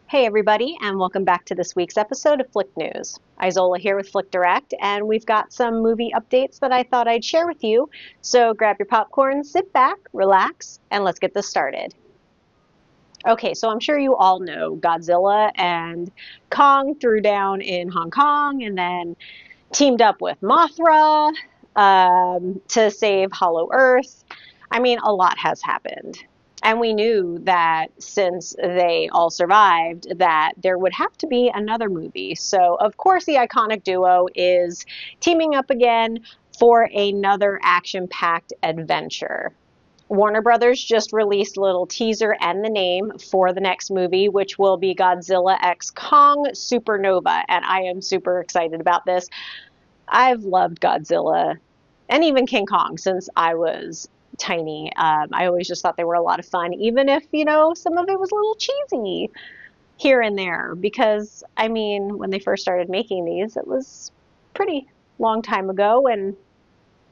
Hey everybody, and welcome back to this week's episode of Flick News. Izola here with FlickDirect, and we've got some movie updates that I thought I'd share with you. So grab your popcorn, sit back, relax, and let's get this started. Okay, so I'm sure you all know Godzilla and Kong threw down in Hong Kong and then teamed up with Mothra to save Hollow Earth. I mean, a lot has happened. And we knew that since they all survived, that there would have to be another movie. So, of course, the iconic duo is teaming up again for another action-packed adventure. Warner Brothers just released a little teaser and the name for the next movie, which will be Godzilla X Kong Supernova. And I am super excited about this. I've loved Godzilla and even King Kong since I was tiny. I always just thought they were a lot of fun, even if, some of it was a little cheesy here and there. Because, I mean, when they first started making these, it was pretty long time ago and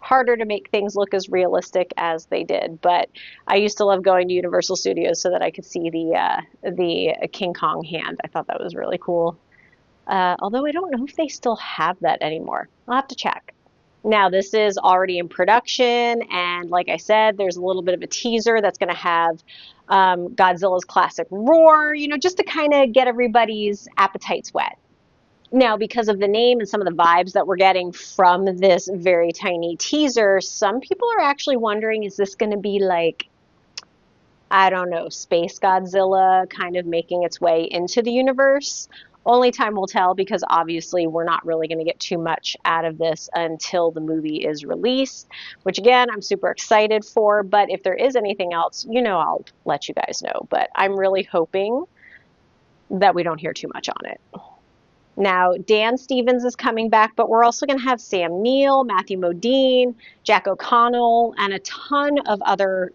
harder to make things look as realistic as they did. But I used to love going to Universal Studios so that I could see the King Kong hand. I thought that was really cool. Although I don't know if they still have that anymore. I'll have to check. Now, this is already in production, and like I said, there's a little bit of a teaser that's going to have Godzilla's classic roar, just to kind of get everybody's appetites wet. Now, because of the name and some of the vibes that we're getting from this very tiny teaser, some people are actually wondering, is this going to be like, I don't know, Space Godzilla kind of making its way into the universe? Only time will tell, because obviously we're not really going to get too much out of this until the movie is released, which again, I'm super excited for. But if there is anything else, I'll let you guys know. But I'm really hoping that we don't hear too much on it. Now, Dan Stevens is coming back, but we're also going to have Sam Neill, Matthew Modine, Jack O'Connell, and a ton of other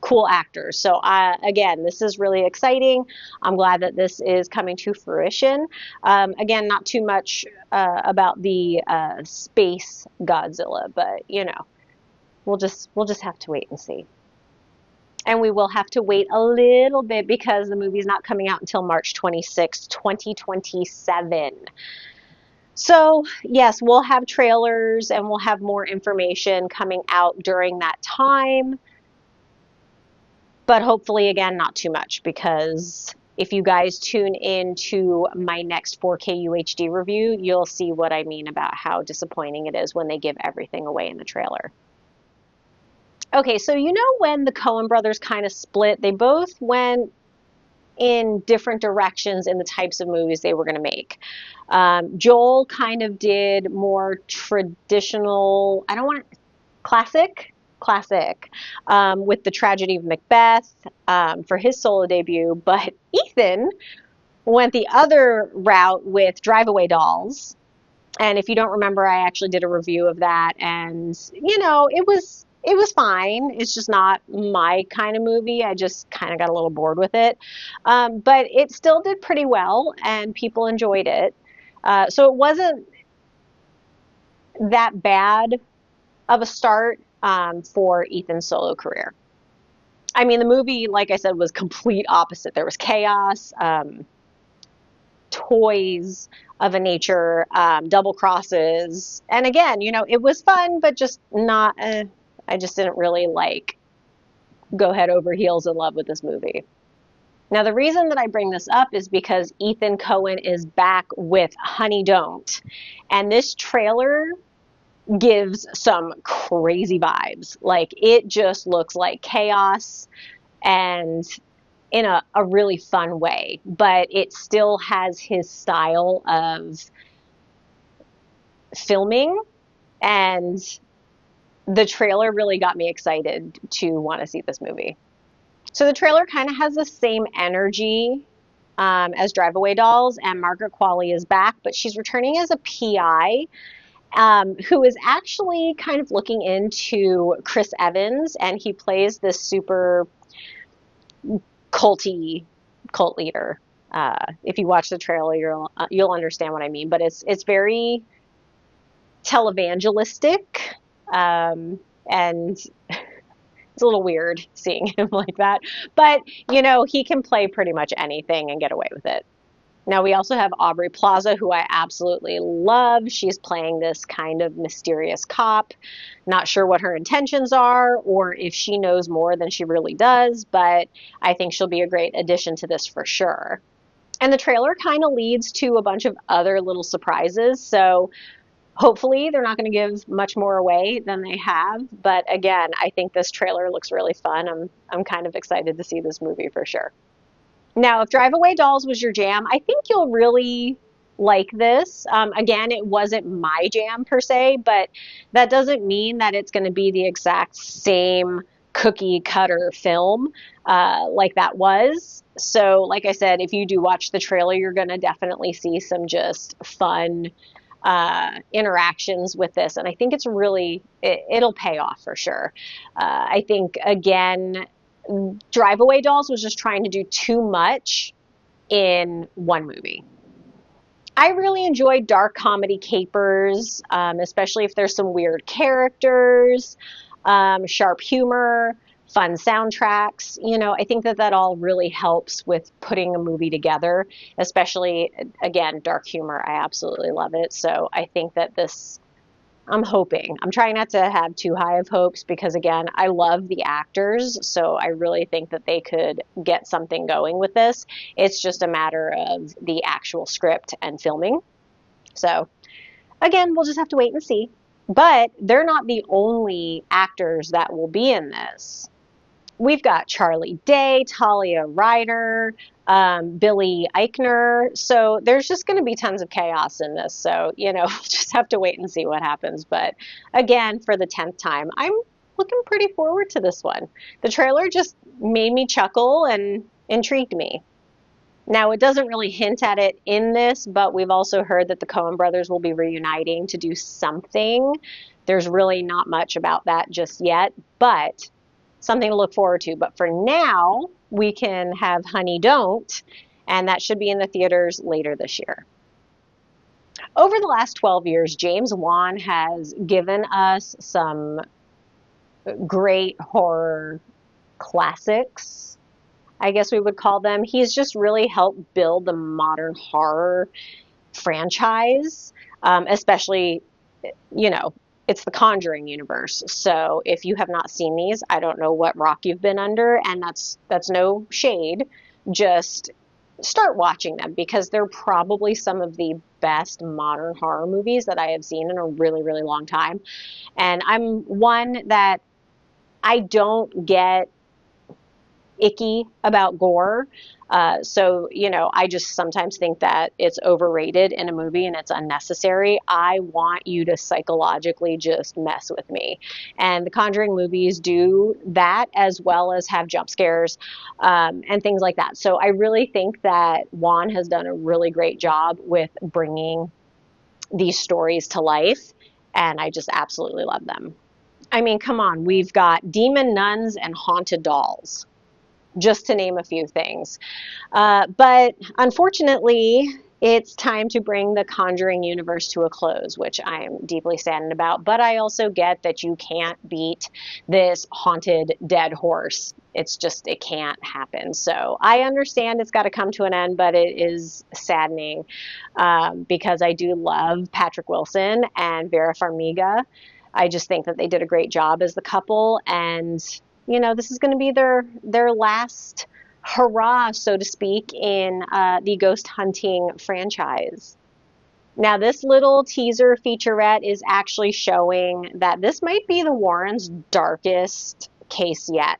cool actors. So again, this is really exciting. I'm glad that this is coming to fruition. Again, not too much about the space Godzilla, but we'll just have to wait and see. And we will have to wait a little bit because the movie is not coming out until March 26, 2027. So, yes, we'll have trailers and we'll have more information coming out during that time. But hopefully, again, not too much, because if you guys tune in to my next 4K UHD review, you'll see what I mean about how disappointing it is when they give everything away in the trailer. Okay, so when the Coen brothers kind of split, they both went in different directions in the types of movies they were going to make. Joel kind of did more traditional, I don't want classic, with the tragedy of Macbeth for his solo debut, but Ethan went the other route with Drive Away Dolls. And if you don't remember, I actually did a review of that, and it was fine. It's just not my kind of movie. I just kind of got a little bored with it. But it still did pretty well, and people enjoyed it. So it wasn't that bad of a start for Ethan's solo career. I mean, the movie, like I said, was complete opposite. There was chaos, toys of a nature, double crosses. And again, it was fun, but just not, I just didn't really go head over heels in love with this movie. Now, the reason that I bring this up is because Ethan Coen is back with Honey Don't. And this trailer gives some crazy vibes. It just looks like chaos, and in a really fun way, but it still has his style of filming, and the trailer really got me excited to want to see this movie. So the trailer kind of has the same energy as Drive Away Dolls, and Margaret Qualley is back, but she's returning as a PI who is actually kind of looking into Chris Evans, and he plays this super cult leader. If you watch the trailer, you'll understand what I mean. But it's very televangelistic, and It's a little weird seeing him like that. But, you know, he can play pretty much anything and get away with it. Now, we also have Aubrey Plaza, who I absolutely love. She's playing this kind of mysterious cop. Not sure what her intentions are or if she knows more than she really does, but I think she'll be a great addition to this for sure. And the trailer kind of leads to a bunch of other little surprises. So hopefully they're not going to give much more away than they have. But again, I think this trailer looks really fun. I'm kind of excited to see this movie for sure. Now, if Drive Away Dolls was your jam, I think you'll really like this. Again, it wasn't my jam per se, but that doesn't mean that it's going to be the exact same cookie cutter film like that was. So, like I said, if you do watch the trailer, you're going to definitely see some just fun interactions with this. And I think it's really, it'll pay off for sure. I think, again, Drive Away Dolls was just trying to do too much in one movie. I really enjoy dark comedy capers, especially if there's some weird characters, sharp humor, fun soundtracks. You know, I think that that all really helps with putting a movie together, especially, again, dark humor. I absolutely love it. So I think that this, I'm hoping. I'm trying not to have too high of hopes because, again, I love the actors, so I really think that they could get something going with this. It's just a matter of the actual script and filming. So, again, we'll just have to wait and see. But they're not the only actors that will be in this. We've got Charlie Day, Talia Ryder, Billy Eichner. So there's just going to be tons of chaos in this. So, you know, we'll just have to wait and see what happens. But again, for the 10th time, I'm looking pretty forward to this one. The trailer just made me chuckle and intrigued me. Now, it doesn't really hint at it in this, but we've also heard that the Coen brothers will be reuniting to do something. There's really not much about that just yet, but something to look forward to. But for now, we can have Honey Don't, and that should be in the theaters later this year. Over the last 12 years, James Wan has given us some great horror classics, I guess we would call them. He's just really helped build the modern horror franchise, especially, you know, it's the Conjuring universe. So if you have not seen these, I don't know what rock you've been under, and that's no shade. Just start watching them because they're probably some of the best modern horror movies that I have seen in a really, really long time. And I'm one that I don't get icky about gore. So, you know, I just sometimes think that it's overrated in a movie and it's unnecessary. I want you to psychologically just mess with me. And the Conjuring movies do that as well as have jump scares and things like that. So I really think that Juan has done a really great job with bringing these stories to life. And I just absolutely love them. I mean, come on, we've got demon nuns and haunted dolls, just to name a few things. But unfortunately, it's time to bring the Conjuring universe to a close, which I am deeply saddened about. But I also get that you can't beat this haunted dead horse. It's just, it can't happen. So I understand it's got to come to an end, but it is saddening because I do love Patrick Wilson and Vera Farmiga. I just think that they did a great job as the couple, and you know, this is going to be their last hurrah, so to speak, in the ghost hunting franchise. Now, this little teaser featurette is actually showing that this might be the Warrens' darkest case yet.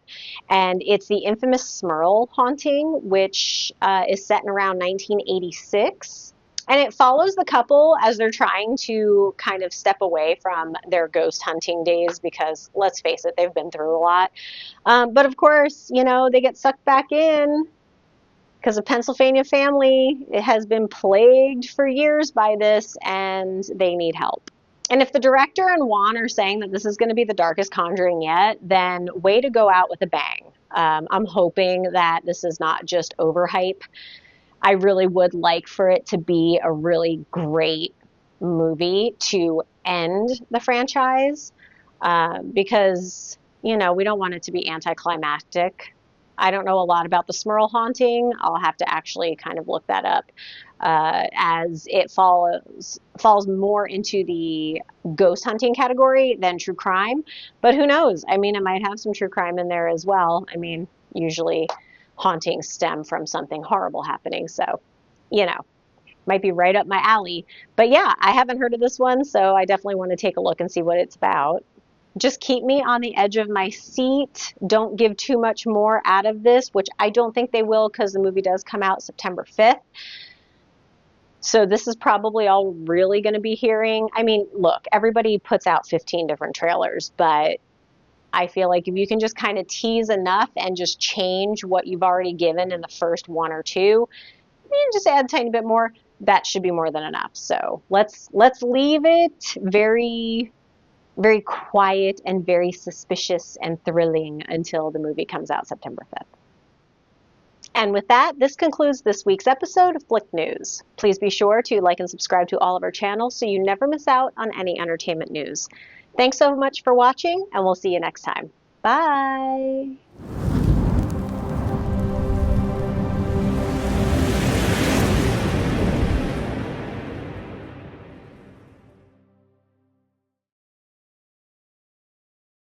And it's the infamous Smurl haunting, which is set in around 1986. And it follows the couple as they're trying to kind of step away from their ghost hunting days because, let's face it, they've been through a lot. But of course, you know, they get sucked back in because a Pennsylvania family has been plagued for years by this and they need help. And if the director and Juan are saying that this is going to be the darkest Conjuring yet, then way to go out with a bang. I'm hoping that this is not just overhype. I really would like for it to be a really great movie to end the franchise because you know, we don't want it to be anticlimactic. I don't know a lot about the Smurl haunting. I'll have to actually kind of look that up, as it falls more into the ghost hunting category than true crime. But who knows? I mean, it might have some true crime in there as well. I mean, usually hauntings stem from something horrible happening, so you know, might be right up my alley. But yeah, I haven't heard of this one, so I definitely want to take a look and see what it's about. Just keep me on the edge of my seat. Don't give too much more out of this, which I don't think they will because the movie does come out September 5th. So this is probably all really going to be hearing. I mean, look, everybody puts out 15 different trailers, but I feel like if you can just kind of tease enough and just change what you've already given in the first one or two, and just add a tiny bit more, that should be more than enough. So let's leave it very, very quiet and very suspicious and thrilling until the movie comes out September 5th. And with that, this concludes this week's episode of Flick News. Please be sure to like and subscribe to all of our channels so you never miss out on any entertainment news. Thanks so much for watching, and we'll see you next time. Bye!